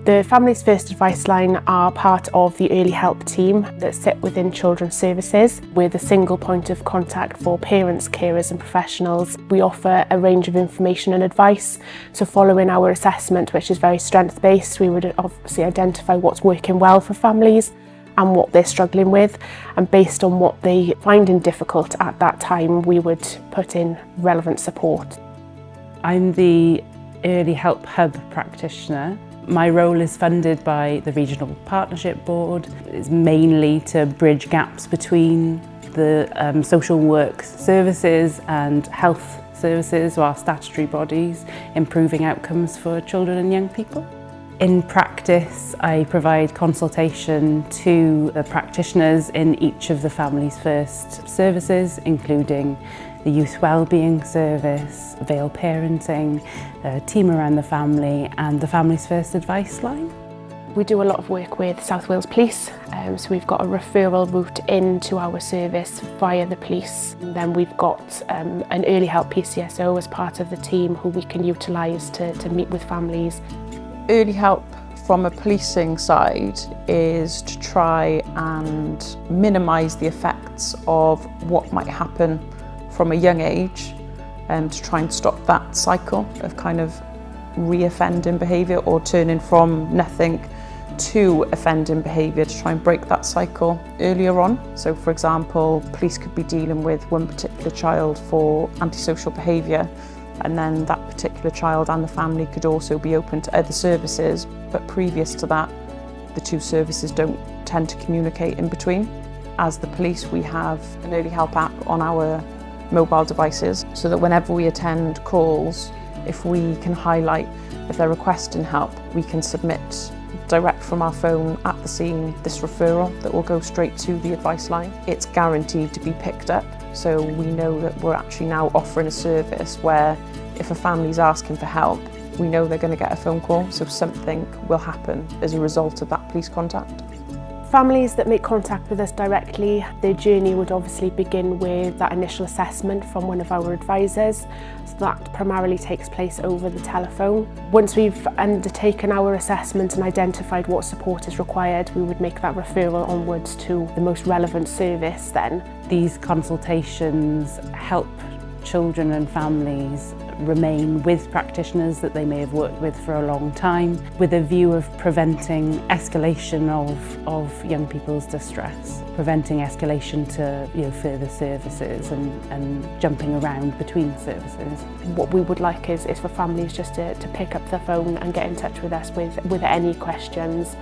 The Families First Advice Line are part of the early help team that sit within Children's Services. We're the single point of contact for parents, carers and professionals. We offer a range of information and advice. So following our assessment, which is very strength-based, we would obviously identify what's working well for families and what they're struggling with, and based on what they finding difficult at that time, we would put in relevant support. I'm the Early Help Hub practitioner. My role is funded by the Regional Partnership Board. It's mainly to bridge gaps between the social work services and health services, or our statutory bodies, improving outcomes for children and young people. In practice, I provide consultation to the practitioners in each of the Families First services, including the Youth Wellbeing Service, Vale Parenting, Team Around the Family and the Families First Advice Line. We do a lot of work with South Wales Police, so we've got a referral route into our service via the police. And then we've got an early help PCSO as part of the team who we can utilise to meet with families. Early help from a policing side is to try and minimise the effects of what might happen from a young age, to try and stop that cycle of kind of re-offending behaviour or turning from nothing to offending behaviour, to try and break that cycle earlier on. So for example, police could be dealing with one particular child for antisocial behaviour, and then that particular child and the family could also be open to other services, but previous to that, the two services don't tend to communicate in between. As the police, we have an early help app on our mobile devices, so that whenever we attend calls, if we can highlight if they're requesting help, we can submit direct from our phone at the scene this referral that will go straight to the advice line. It's guaranteed to be picked up, so we know that we're actually now offering a service where if a family's asking for help, we know they're going to get a phone call, so something will happen as a result of that police contact. Families that make contact with us directly, their journey would obviously begin with that initial assessment from one of our advisors. So that primarily takes place over the telephone. Once we've undertaken our assessment and identified what support is required, we would make that referral onwards to the most relevant service then. These consultations help children and families remain with practitioners that they may have worked with for a long time, with a view of preventing escalation of young people's distress, preventing escalation to further services and jumping around between services. What we would like is for families just to pick up the phone and get in touch with us with any questions.